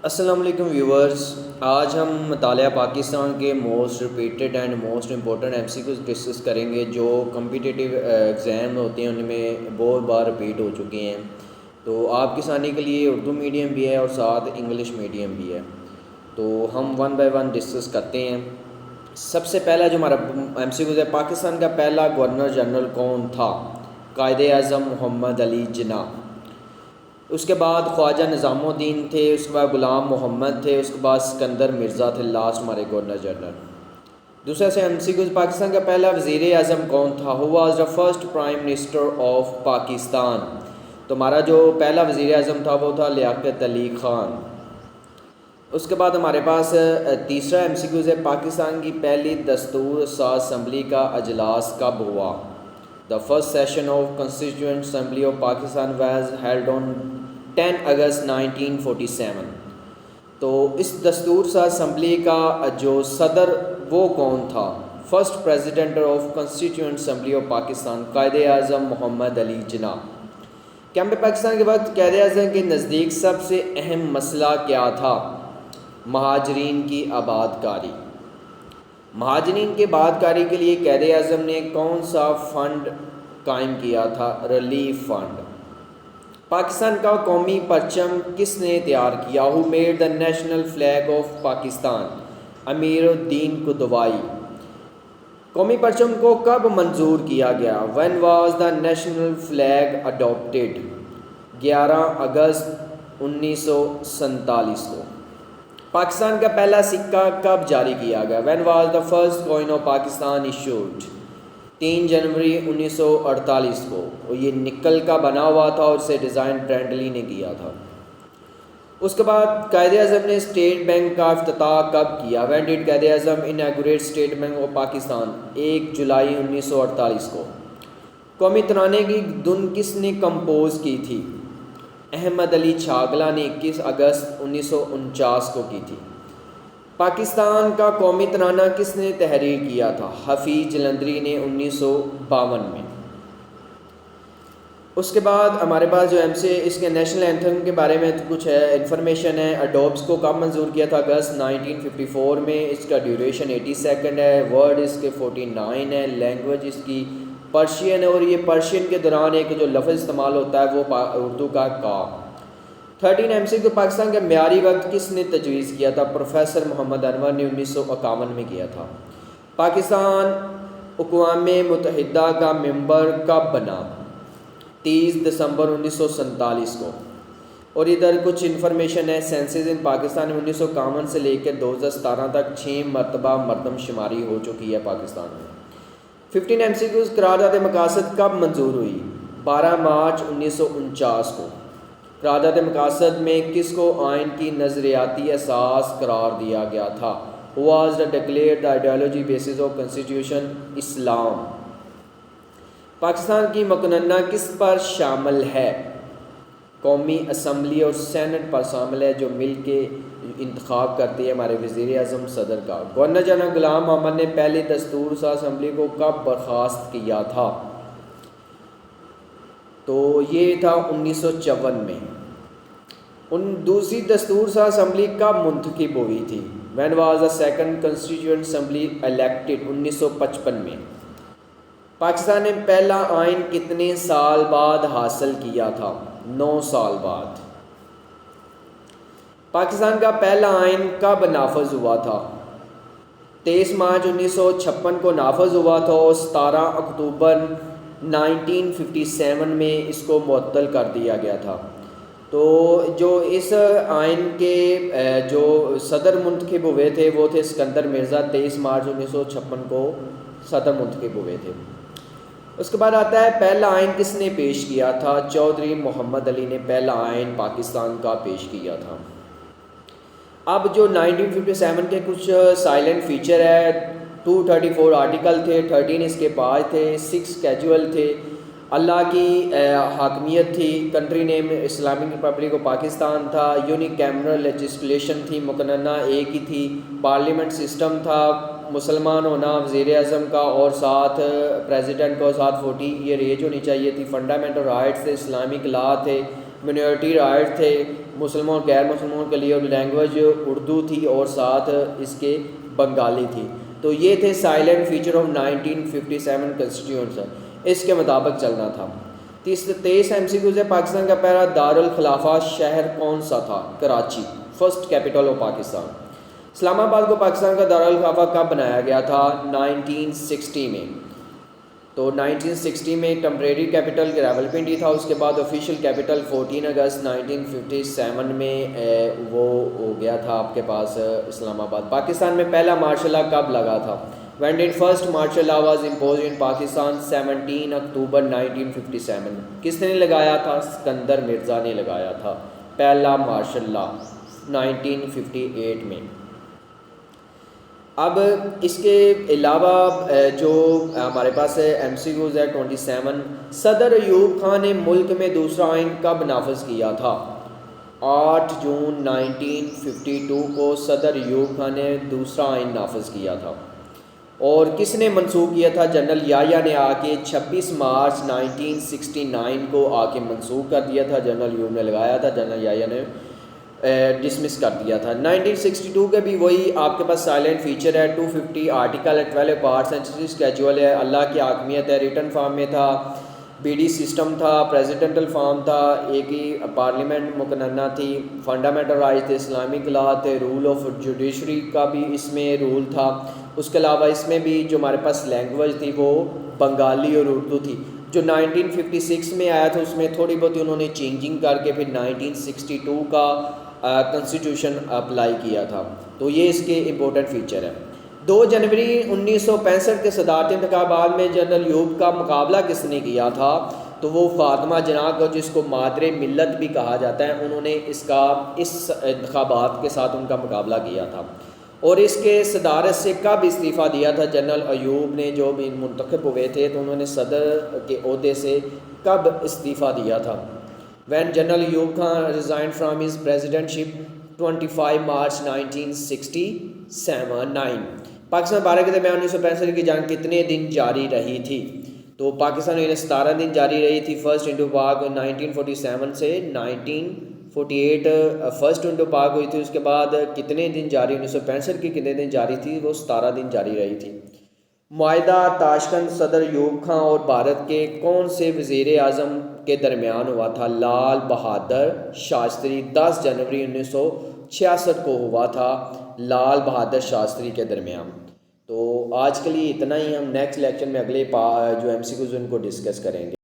السلام علیکم ویورز، آج ہم مطالعہ پاکستان کے most repeated and most important M C Qs discuss کریں گے جو کمپیٹیٹیو ایگزام ہوتے ہیں ان میں بہت بار رپیٹ ہو چکے ہیں۔ تو آپ کی آسانی کے لیے اردو میڈیم بھی ہے اور ساتھ انگلش میڈیم بھی ہے، تو ہم ون بائی ون ڈسکس کرتے ہیں۔ سب سے پہلا جو ہمارا ایم سی کیوز ہے، پاکستان کا پہلا گورنر جنرل کون تھا؟ قائد اعظم محمد علی جناح۔ اس کے بعد خواجہ نظام الدین تھے، اس کے بعد غلام محمد تھے، اس کے بعد سکندر مرزا تھے لاسٹ ہمارے گورنر جنرل۔ دوسرا سے ایم سی کیوز، پاکستان کا پہلا وزیر اعظم کون تھا؟ Who was the first prime minister of Pakistan? تو ہمارا جو پہلا وزیر اعظم تھا وہ تھا لیاقت علی خان۔ اس کے بعد ہمارے پاس تیسرا ایم سی کیوز ہے، پاکستان کی پہلی دستور ساز اسمبلی کا اجلاس کب ہوا؟ The first session of Constituent Assembly of Pakistan was held on 10 اگست 1947۔ تو اس دستور ساز اسمبلی کا جو صدر وہ کون تھا؟ First president of constituent assembly of Pakistan, Quaid Azam Muhammad Ali Jinnah. Camp Pakistan کے وقت قائد اعظم کے نزدیک سب سے اہم مسئلہ کیا تھا؟ مہاجرین کی آباد کاری۔ مہاجرین کی آباد کاری کے لیے قائد اعظم نے کون سا فنڈ قائم کیا تھا؟ Relief fund. پاکستان کا قومی پرچم کس نے تیار کیا؟ Who made the national flag of Pakistan? Amir Uddin Kidwai. قومی پرچم کو کب منظور کیا گیا؟ When was the national flag adopted? 11 اگست 1947 کو۔ پاکستان کا پہلا سکہ کب جاری کیا گیا؟ When was the first coin of Pakistan issued? 3 جنوری 1948 کو، اور یہ نکل کا بنا ہوا تھا اور اسے ڈیزائن برینڈلی نے کیا تھا۔ اس کے بعد قائد اعظم نے اسٹیٹ بینک کا افتتاح کب کیا؟ When dead Quaid Azam اناگوریٹ state bank of Pakistan? 1 جولائی 1948 کو۔ قومی ترانے کی دھن کس نے کمپوز کی تھی؟ احمد علی چھاگلا نے 21 اگست 1949 کو کی تھی۔ پاکستان کا قومی ترانہ کس نے تحریر کیا تھا؟ حفیظ جلندری نے 1952 میں۔ اس کے بعد ہمارے پاس جو اس کے نیشنل اینتھم کے بارے میں کچھ انفارمیشن ہے۔ اڈوبس کو کب منظور کیا تھا؟ اگست 1954 میں۔ اس کا ڈیوریشن 80 سیکنڈ ہے۔ ورڈ اس کے 49 ہے۔ لینگویج اس کی پرشین ہے، اور یہ پرشین کے دوران ایک جو لفظ استعمال ہوتا ہے وہ اردو کا کا۔ 13 ایم سی کو، پاکستان کا معیاری وقت کس نے تجویز کیا تھا؟ پروفیسر محمد انور نے 1951 میں کیا تھا۔ پاکستان اقوام متحدہ کا ممبر کب بنا؟ 30 دسمبر 1947 کو۔ اور ادھر کچھ انفارمیشن ہے۔ سینسز ان پاکستان 1951 سے لے کے 2017 تک 6 مرتبہ مردم شماری ہو چکی ہے پاکستان میں۔ 15 ایم سی کیوز، قرارداد مقاصد کب منظور ہوئی؟ 12 مارچ 1949 کو۔ قرارداد مقاصد میں کس کو آئین کی نظریاتی اساس قرار دیا گیا تھا؟ Was the declared the ideology basis of constitution Islam. Pakistan کی مقننہ کس پر شامل ہے؟ قومی اسمبلی اور سینٹ پر شامل ہے، جو مل کے انتخاب کرتی ہے ہمارے وزیر اعظم صدر کا۔ گورنر جنرل غلام محمد نے پہلی دستور ساز اسمبلی کو کب برخاست کیا تھا؟ تو یہ تھا 1954 میں۔ دوسری دستور ساز اسمبلی کب منتخب ہوئی تھی؟ When was the second constituent assembly elected? 1955 میں۔ پاکستان نے پہلا آئین کتنے سال بعد حاصل کیا تھا؟ 9 سال بعد۔ پاکستان کا پہلا آئین کب نافذ ہوا تھا؟ 23 مارچ 1956 کو نافذ ہوا تھا، اور 17 اکتوبر 1957 میں اس کو معطل کر دیا گیا تھا۔ تو جو اس آئین کے جو صدر منتخب ہوئے تھے وہ تھے سکندر مرزا۔ 23 مارچ 1956 کو صدر منتخب ہوئے تھے۔ اس کے بعد آتا ہے پہلا آئین کس نے پیش کیا تھا؟ چودھری محمد علی نے پہلا آئین پاکستان کا پیش کیا تھا۔ اب جو 1957 کے کچھ سائلنٹ فیچر ہے، 234 آرٹیکل تھے، 13 اس کے پاس تھے، 6 کیجول تھے، اللہ کی حاکمیت تھی، country name Islamic republic of Pakistan تھا، یونی کیمرل لیجسلیشن تھی، مقننہ ایک ہی تھی، پارلیمنٹ سسٹم تھا، مسلمان ہونا وزیر اعظم کا، اور ساتھ پریزیڈنٹ کو ساتھ 40 ایئر ایج ہونی چاہیے تھی، فنڈامنٹل رائٹس تھے، اسلامک لا تھے، منورٹی رائٹ تھے، مسلموں اور غیر مسلموں کے لیے لینگویج اردو تھی اور ساتھ اس کے بنگالی تھی. تو یہ تھے سائلنٹ فیچر آف 1957 کنسٹیٹیوشن، اس کے مطابق چلنا تھا. 23 MCQs ہے. پاکستان کا پہلا دارالخلافہ شہر کون سا تھا؟ Karachi, first capital of Pakistan. Islamabad کو پاکستان کا دارالخلافہ کب بنایا گیا تھا؟ 1960 میں. تو 1960 میں ٹمپریری کیپٹل راولپنڈی تھا. اس کے بعد آفیشیل کیپٹل 14 اگست 1957 میں وہ ہو گیا تھا آپ کے پاس اسلام آباد. پاکستان میں پہلا مارشل لا کب لگا تھا؟ When did first martial law was imposed in Pakistan? 17 اکتوبر 1957. کس نے لگایا تھا؟ سکندر مرزا نے لگایا تھا پہلا مارشل لا 1958 میں. اب اس کے علاوہ جو ہمارے پاس MCQs ہے 27. صدر ایوب خان نے ملک میں دوسرا آئین کب نافذ کیا تھا؟ 8 جون 1952 کو صدر ایوب خان نے دوسرا آئین نافذ کیا تھا. اور کس نے منسوخ کیا تھا؟ جنرل یحییٰ نے آ کے 26 مارچ 1969 کو آ کے منسوخ کر دیا تھا. جنرل ایوب نے لگایا تھا، جنرل یحییٰ نے ڈسمس کر دیا تھا. 1962 کے بھی وہی آپ کے پاس سائلنٹ فیچر ہے. 250 آرٹیکل ہے، 12 پارٹس ہیں، اسکیجول ہے، اللہ کی حاکمیت ہے، ریٹن فارم میں تھا، BD سسٹم تھا، پریزیڈنٹل فارم تھا، ایک ہی پارلیمنٹ مقننہ تھی، فنڈامنٹل رائٹس تھے، اسلامک لا تھے، رول آف جوڈیشری کا بھی اس میں رول تھا. اس کے علاوہ اس میں بھی جو ہمارے پاس لینگویج تھی وہ بنگالی اور اردو تھی. جو 1956 میں آیا تھا اس میں تھوڑی بہت انہوں نے چینجنگ کر کے پھر 1962 کا کنسٹیٹیوشن اپلائی کیا تھا. تو یہ اس کے امپورٹنٹ فیچر ہے. 2 جنوری 1965 کے صدارتی انتخابات میں جنرل ایوب کا مقابلہ کس نے کیا تھا؟ تو وہ فاطمہ جناح کو، جس کو مادر ملت بھی کہا جاتا ہے، انہوں نے اس انتخابات کے ساتھ ان کا مقابلہ کیا تھا. اور اس کے صدارت سے کب استعفیٰ دیا تھا جنرل ایوب نے؟ جو بھی منتخب ہوئے تھے تو انہوں نے صدر کے عہدے سے کب استعفیٰ دیا تھا؟ When General Ayub Khan resigned from his presidency 25 March 1969. Pakistan Bharat کے درمیان 1965 کی جنگ کتنے دن جاری رہی تھی؟ تو پاکستان میں 17 دن جاری رہی تھی. فرسٹ انڈو پاک 1947 سے 1948 فرسٹ انڈو پاک ہوئی تھی. اس کے بعد کتنے دن جاری 1965 کی کتنے دن جاری تھی؟ وہ 17 دن جاری رہی تھی. معاہدہ تاشکند صدر ایوب خان اور بھارت کے کون سے وزیر اعظم کے درمیان ہوا تھا؟ لال بہادر شاستری. 10 جنوری 1966 کو ہوا تھا لال بہادر شاستری کے درمیان. تو آج کے لیے اتنا ہی. ہم نیکسٹ لیکچر میں اگلے جو MCQs ان کو ڈسکس کریں گے.